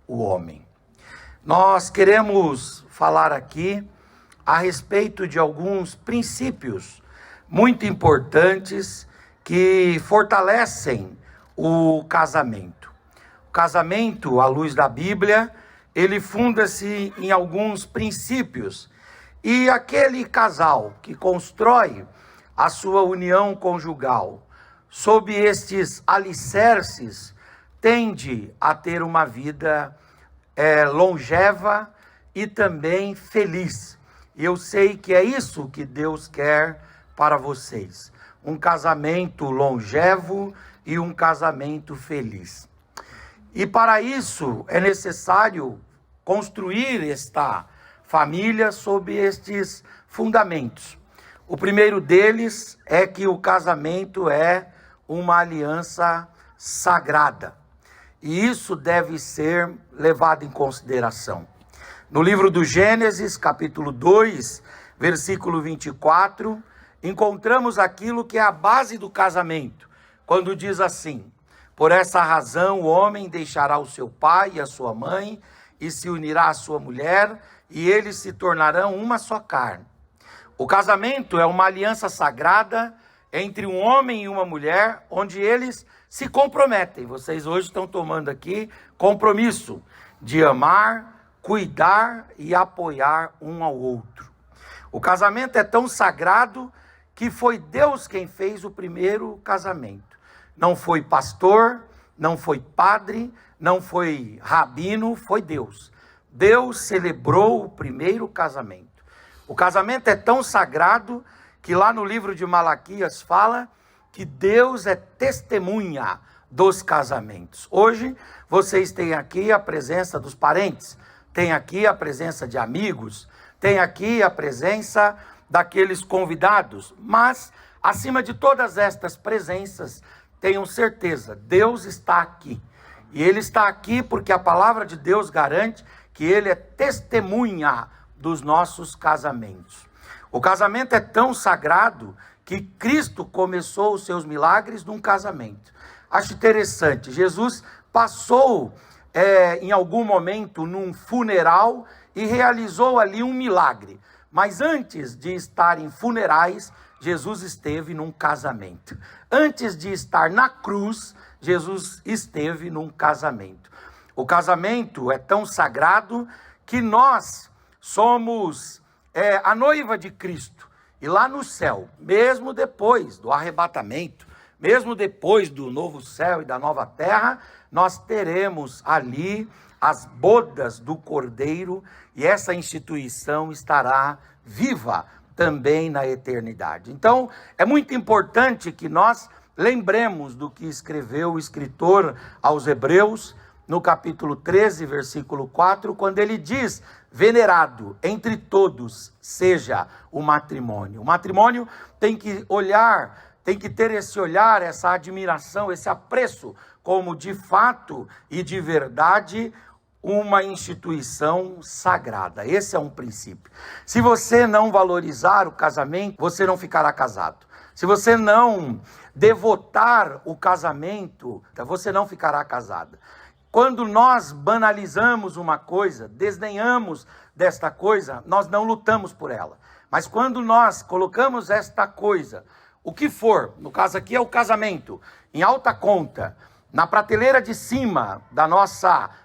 O homem. Nós queremos falar aqui a respeito de alguns princípios muito importantes que fortalecem o casamento. O casamento, à luz da Bíblia, ele funda-se em alguns princípios. E aquele casal que constrói a sua união conjugal sob estes alicerces tende a ter uma vida longeva e também feliz. E eu sei que é isso que Deus quer para vocês. Um casamento longevo e um casamento feliz. E para isso é necessário construir esta família sob estes fundamentos. O primeiro deles é que o casamento é uma aliança sagrada. E isso deve ser levado em consideração. No livro do Gênesis, capítulo 2, versículo 24, encontramos aquilo que é a base do casamento, quando diz assim: por essa razão o homem deixará o seu pai e a sua mãe, e se unirá à sua mulher, e eles se tornarão uma só carne. O casamento é uma aliança sagrada entre um homem e uma mulher, onde eles se comprometem. Vocês hoje estão tomando aqui compromisso de amar, cuidar e apoiar um ao outro. O casamento é tão sagrado que foi Deus quem fez o primeiro casamento. Não foi pastor, não foi padre, não foi rabino, foi Deus. Deus celebrou o primeiro casamento. O casamento é tão sagrado que lá no livro de Malaquias fala que Deus é testemunha dos casamentos. Hoje vocês têm aqui a presença dos parentes, tem aqui a presença de amigos, tem aqui a presença daqueles convidados, mas acima de todas estas presenças, tenham certeza, Deus está aqui. E Ele está aqui porque a palavra de Deus garante que Ele é testemunha dos nossos casamentos. O casamento é tão sagrado que Cristo começou os seus milagres num casamento. Acho interessante, Jesus passou em algum momento num funeral e realizou ali um milagre. Mas antes de estar em funerais, Jesus esteve num casamento. Antes de estar na cruz, Jesus esteve num casamento. O casamento é tão sagrado que nós somos a noiva de Cristo. E lá no céu, mesmo depois do arrebatamento, mesmo depois do novo céu e da nova terra, nós teremos ali as bodas do Cordeiro e essa instituição estará viva também na eternidade. Então, é muito importante que nós lembremos do que escreveu o escritor aos Hebreus, no capítulo 13, versículo 4, quando ele diz: venerado entre todos seja o matrimônio. O matrimônio tem que olhar, tem que ter esse olhar, essa admiração, esse apreço, como de fato e de verdade uma instituição sagrada. Esse é um princípio. Se você não valorizar o casamento, você não ficará casado. Se você não devotar o casamento, você não ficará casada. Quando nós banalizamos uma coisa, desdenhamos desta coisa, nós não lutamos por ela. Mas quando nós colocamos esta coisa, o que for, no caso aqui é o casamento, em alta conta, na prateleira de cima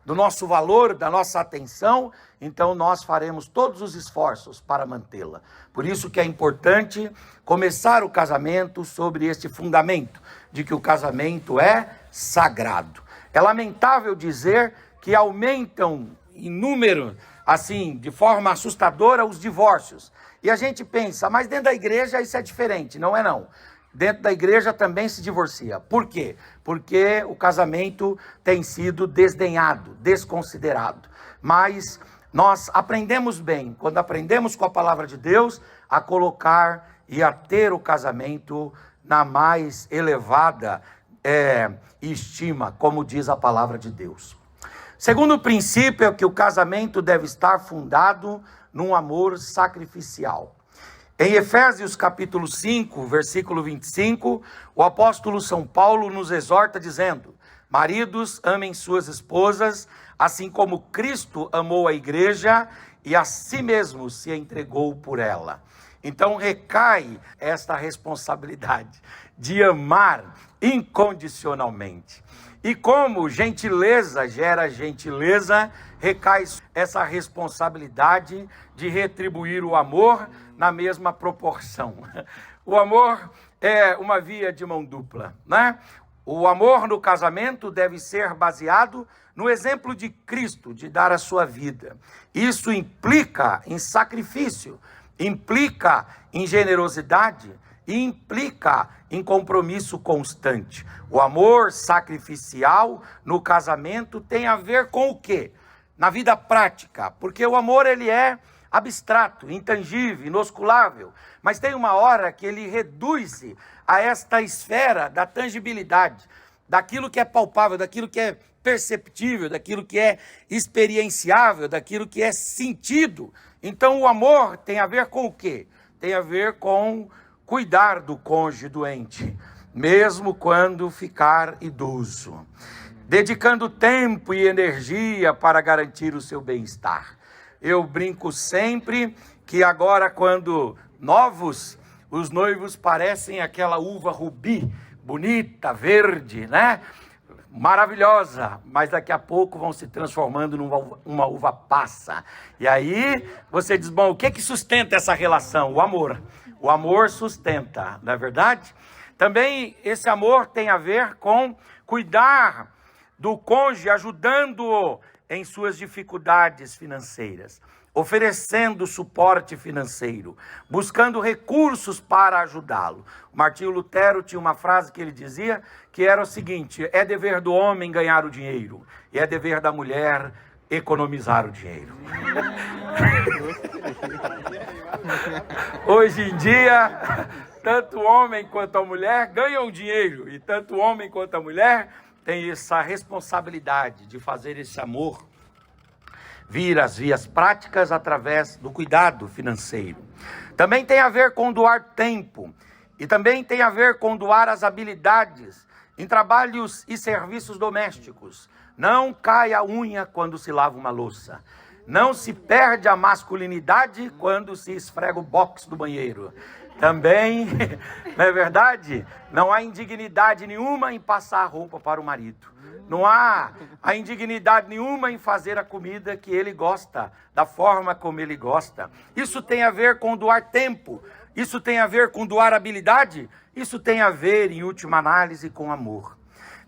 do nosso valor, da nossa atenção, então nós faremos todos os esforços para mantê-la. Por isso que é importante começar o casamento sobre este fundamento, de que o casamento é sagrado. É lamentável dizer que aumentam em número, assim, de forma assustadora, os divórcios. E a gente pensa, mas dentro da igreja isso é diferente. Não é não. Dentro da igreja também se divorcia. Por quê? Porque o casamento tem sido desdenhado, desconsiderado. Mas nós aprendemos bem, quando aprendemos com a palavra de Deus, a colocar e a ter o casamento na mais elevada estima, como diz a palavra de Deus. Segundo princípio é que o casamento deve estar fundado num amor sacrificial. Em Efésios capítulo 5, versículo 25, o apóstolo São Paulo nos exorta dizendo: maridos, amem suas esposas, assim como Cristo amou a igreja e a si mesmo se entregou por ela. Então recai esta responsabilidade de amar incondicionalmente. E como gentileza gera gentileza, recai essa responsabilidade de retribuir o amor na mesma proporção. O amor é uma via de mão dupla, né? O amor no casamento deve ser baseado no exemplo de Cristo, de dar a sua vida. Isso implica em sacrifício, implica em generosidade e implica em compromisso constante. O amor sacrificial no casamento tem a ver com o quê? Na vida prática, porque o amor ele é abstrato, intangível, inosculável, mas tem uma hora que ele reduz-se a esta esfera da tangibilidade, daquilo que é palpável, daquilo que é perceptível, daquilo que é experienciável, daquilo que é sentido. Então o amor tem a ver com o quê? Tem a ver com cuidar do cônjuge doente, mesmo quando ficar idoso, dedicando tempo e energia para garantir o seu bem-estar. Eu brinco sempre que agora, quando os noivos parecem aquela uva rubi, bonita, verde, né? Maravilhosa, mas daqui a pouco vão se transformando numa uva passa. E aí você diz, bom, o que sustenta essa relação? O amor. O amor sustenta, não é verdade? Também esse amor tem a ver com cuidar do cônjuge, ajudando-o em suas dificuldades financeiras, oferecendo suporte financeiro, buscando recursos para ajudá-lo. O Martinho Lutero tinha uma frase que ele dizia, que era o seguinte: é dever do homem ganhar o dinheiro, e é dever da mulher economizar o dinheiro. Hoje em dia, tanto o homem quanto a mulher ganham dinheiro, e tanto o homem quanto a mulher tem essa responsabilidade de fazer esse amor vir às vias práticas através do cuidado financeiro. Também tem a ver com doar tempo, e também tem a ver com doar as habilidades em trabalhos e serviços domésticos. Não cai a unha quando se lava uma louça. Não se perde a masculinidade quando se esfrega o box do banheiro. Também, não é verdade? Não há indignidade nenhuma em passar a roupa para o marido. Não há a indignidade nenhuma em fazer a comida que ele gosta, da forma como ele gosta. Isso tem a ver com doar tempo. Isso tem a ver com doar habilidade. Isso tem a ver, em última análise, com amor.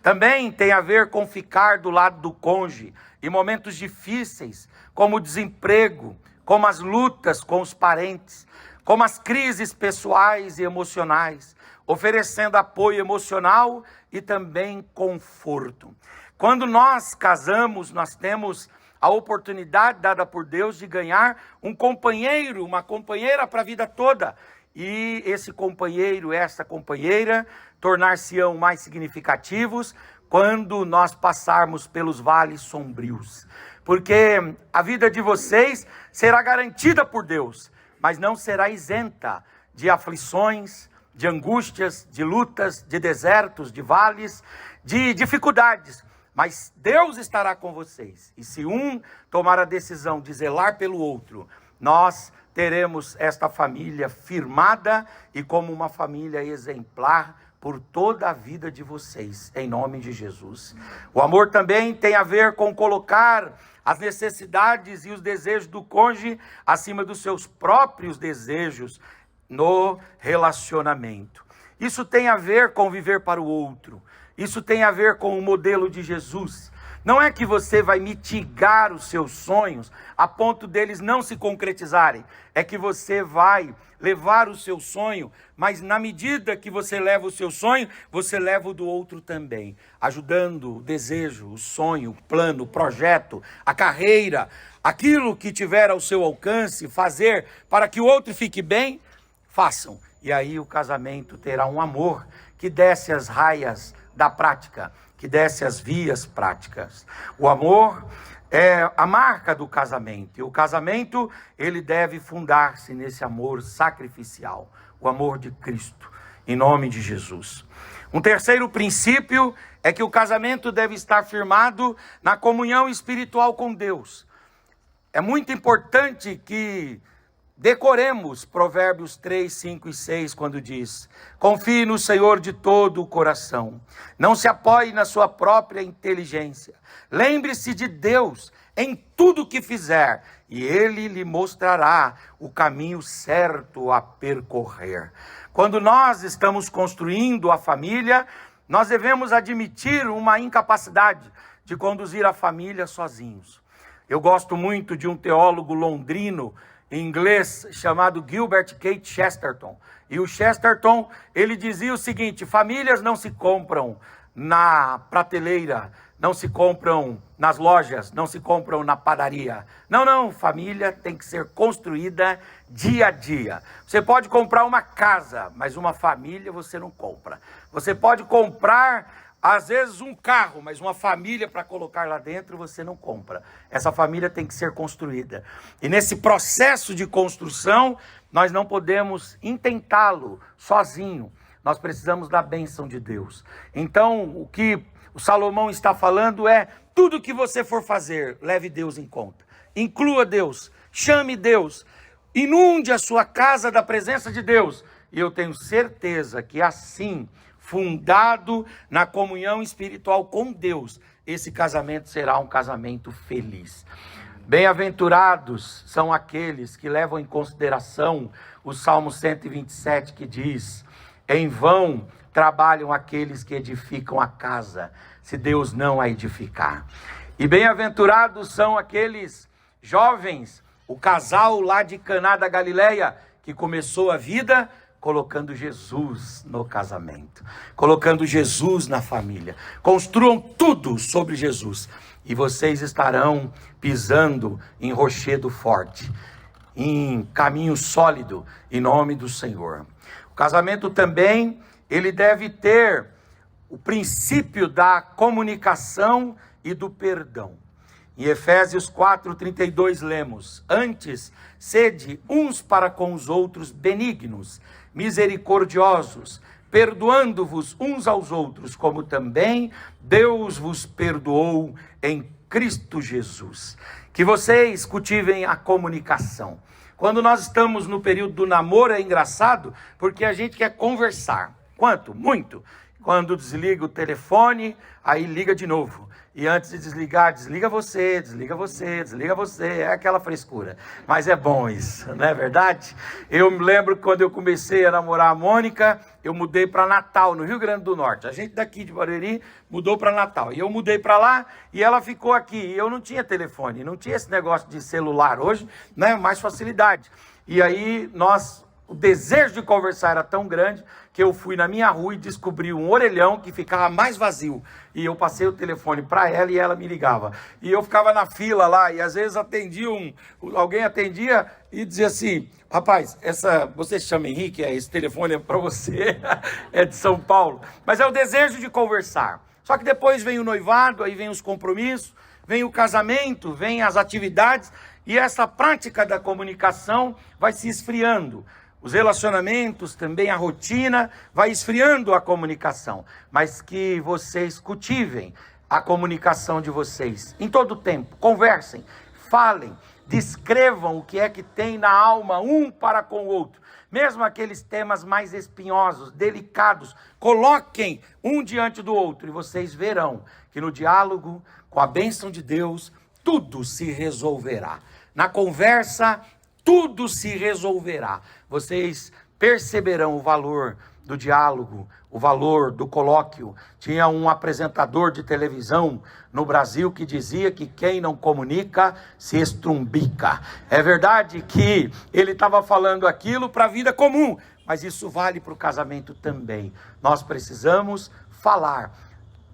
Também tem a ver com ficar do lado do cônjuge em momentos difíceis, como o desemprego, como as lutas com os parentes, como as crises pessoais e emocionais, oferecendo apoio emocional e também conforto. Quando nós casamos, nós temos a oportunidade dada por Deus de ganhar um companheiro, uma companheira para a vida toda. E esse companheiro, essa companheira, tornar-se-ão mais significativos quando nós passarmos pelos vales sombrios. Porque a vida de vocês será garantida por Deus, mas não será isenta de aflições, de angústias, de lutas, de desertos, de vales, de dificuldades. Mas Deus estará com vocês. E se um tomar a decisão de zelar pelo outro, nós teremos esta família firmada e como uma família exemplar por toda a vida de vocês, em nome de Jesus. O amor também tem a ver com colocar as necessidades e os desejos do cônjuge acima dos seus próprios desejos no relacionamento. Isso tem a ver com viver para o outro. Isso tem a ver com o modelo de Jesus. Não é que você vai mitigar os seus sonhos a ponto deles não se concretizarem. É que você vai levar o seu sonho, mas na medida que você leva o seu sonho, você leva o do outro também. Ajudando o desejo, o sonho, o plano, o projeto, a carreira, aquilo que tiver ao seu alcance, fazer para que o outro fique bem, façam. E aí o casamento terá um amor que desce as raias da prática, que desce as vias práticas. O amor é a marca do casamento. E o casamento, ele deve fundar-se nesse amor sacrificial, o amor de Cristo, em nome de Jesus. Um terceiro princípio é que o casamento deve estar firmado na comunhão espiritual com Deus. É muito importante que decoremos Provérbios 3, 5 e 6, quando diz: confie no Senhor de todo o coração, não se apoie na sua própria inteligência, lembre-se de Deus em tudo que fizer, e Ele lhe mostrará o caminho certo a percorrer. Quando nós estamos construindo a família, nós devemos admitir uma incapacidade de conduzir a família sozinhos. Eu gosto muito de um teólogo londrino, em inglês, chamado Gilbert K. Chesterton. E o Chesterton, ele dizia o seguinte: famílias não se compram na prateleira, não se compram nas lojas, não se compram na padaria. Não, família tem que ser construída dia a dia. Você pode comprar uma casa, mas uma família você não compra. Você pode comprar, às vezes, um carro, mas uma família para colocar lá dentro você não compra. Essa família tem que ser construída. E nesse processo de construção, nós não podemos intentá-lo sozinho. Nós precisamos da bênção de Deus. Então, o que o Salomão está falando é: tudo que você for fazer, leve Deus em conta. Inclua Deus, chame Deus, inunde a sua casa da presença de Deus. E eu tenho certeza que assim, fundado na comunhão espiritual com Deus, esse casamento será um casamento feliz. Bem-aventurados são aqueles que levam em consideração o Salmo 127, que diz: em vão trabalham aqueles que edificam a casa, se Deus não a edificar. E bem-aventurados são aqueles jovens, o casal lá de Caná da Galileia, que começou a vida colocando Jesus no casamento, colocando Jesus na família. Construam tudo sobre Jesus, e vocês estarão pisando em rochedo forte, em caminho sólido, em nome do Senhor. O casamento também, ele deve ter o princípio da comunicação e do perdão. Em Efésios 4:32 lemos: antes, sede uns para com os outros benignos, misericordiosos, perdoando-vos uns aos outros, como também Deus vos perdoou em Cristo Jesus. Que vocês cultivem a comunicação. Quando nós estamos no período do namoro, é engraçado, porque a gente quer conversar. Quanto? Muito. Quando desliga o telefone, aí liga de novo. E antes de desligar, desliga você, desliga você, desliga você. É aquela frescura. Mas é bom isso, não é verdade? Eu me lembro que quando eu comecei a namorar a Mônica, eu mudei para Natal, no Rio Grande do Norte. A gente daqui de Barueri mudou para Natal. E eu mudei para lá e ela ficou aqui. E eu não tinha telefone, não tinha esse negócio de celular. Hoje, né, mais facilidade. E aí o desejo de conversar era tão grande que eu fui na minha rua e descobri um orelhão que ficava mais vazio. E eu passei o telefone para ela e ela me ligava. E eu ficava na fila lá e às vezes alguém atendia e dizia assim: rapaz, você se chama Henrique? Esse telefone é para você, é de São Paulo. Mas é o desejo de conversar. Só que depois vem o noivado, aí vem os compromissos, vem o casamento, vem as atividades e essa prática da comunicação vai se esfriando. Os relacionamentos, também a rotina, vai esfriando a comunicação. Mas que vocês cultivem a comunicação de vocês em todo o tempo. Conversem, falem, descrevam o que é que tem na alma um para com o outro. Mesmo aqueles temas mais espinhosos, delicados, coloquem um diante do outro. E vocês verão que no diálogo, com a bênção de Deus, tudo se resolverá. Na conversa, tudo se resolverá. Vocês perceberão o valor do diálogo, o valor do colóquio. Tinha um apresentador de televisão no Brasil que dizia que quem não comunica se estrumbica. É verdade que ele estava falando aquilo para a vida comum, mas isso vale para o casamento também. Nós precisamos falar,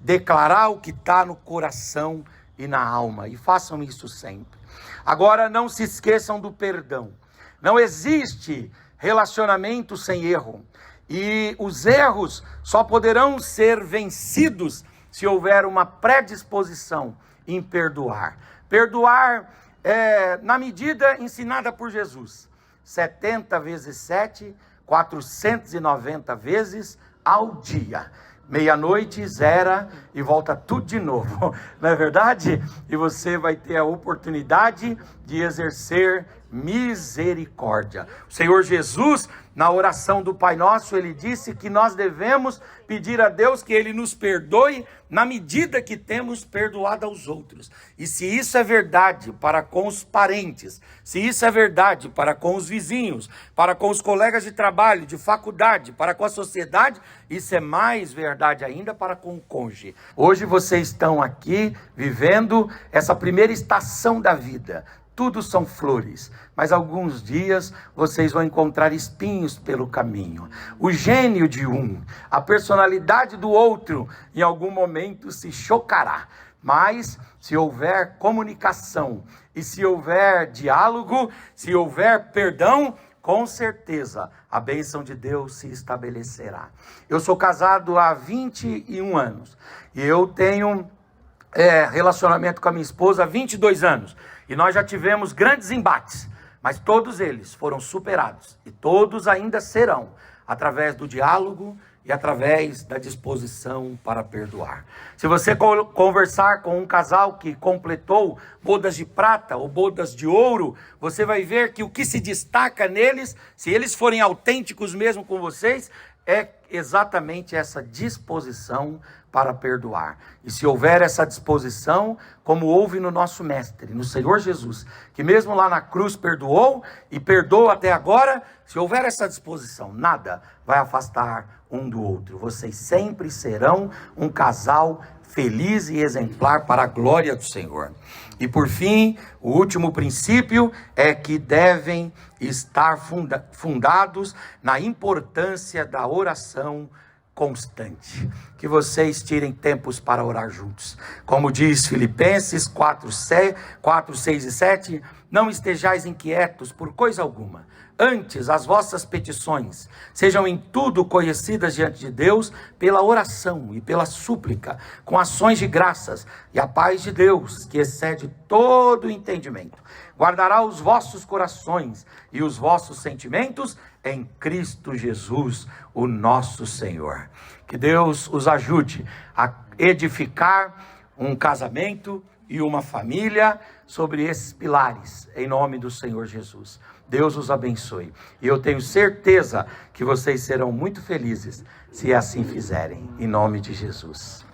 declarar o que está no coração e na alma, e façam isso sempre. Agora, não se esqueçam do perdão. Não existe relacionamento sem erro. E os erros só poderão ser vencidos se houver uma predisposição em perdoar. Perdoar na medida ensinada por Jesus. 70 vezes 7, 490 vezes ao dia. Meia-noite, zera e volta tudo de novo, não é verdade? E você vai ter a oportunidade de exercer misericórdia. O Senhor Jesus, na oração do Pai Nosso, ele disse que nós devemos pedir a Deus que ele nos perdoe na medida que temos perdoado aos outros. E se isso é verdade para com os parentes, se isso é verdade para com os vizinhos, para com os colegas de trabalho, de faculdade, para com a sociedade, isso é mais verdade ainda para com o cônjuge. Hoje vocês estão aqui vivendo essa primeira estação da vida. Tudo são flores, mas alguns dias vocês vão encontrar espinhos pelo caminho. O gênio de um, a personalidade do outro, em algum momento se chocará. Mas se houver comunicação e se houver diálogo, se houver perdão, com certeza a bênção de Deus se estabelecerá. Eu sou casado há 21 anos e eu tenho relacionamento com a minha esposa há 22 anos. E nós já tivemos grandes embates, mas todos eles foram superados. E todos ainda serão, através do diálogo e através da disposição para perdoar. Se você conversar com um casal que completou bodas de prata ou bodas de ouro, você vai ver que o que se destaca neles, se eles forem autênticos mesmo com vocês, é exatamente essa disposição para perdoar. E se houver essa disposição, como houve no nosso Mestre, no Senhor Jesus, que mesmo lá na cruz perdoou e perdoa até agora, se houver essa disposição, nada vai afastar um do outro. Vocês sempre serão um casal feliz e exemplar para a glória do Senhor. E por fim, o último princípio é que devem estar fundados na importância da oração constante. Que vocês tirem tempos para orar juntos. Como diz Filipenses 4, 6 e 7, não estejais inquietos por coisa alguma. Antes, as vossas petições sejam em tudo conhecidas diante de Deus pela oração e pela súplica, com ações de graças, e a paz de Deus, que excede todo o entendimento, guardará os vossos corações e os vossos sentimentos em Cristo Jesus, o nosso Senhor. Que Deus os ajude a edificar um casamento e uma família sobre esses pilares, em nome do Senhor Jesus. Deus os abençoe. E eu tenho certeza que vocês serão muito felizes se assim fizerem, em nome de Jesus.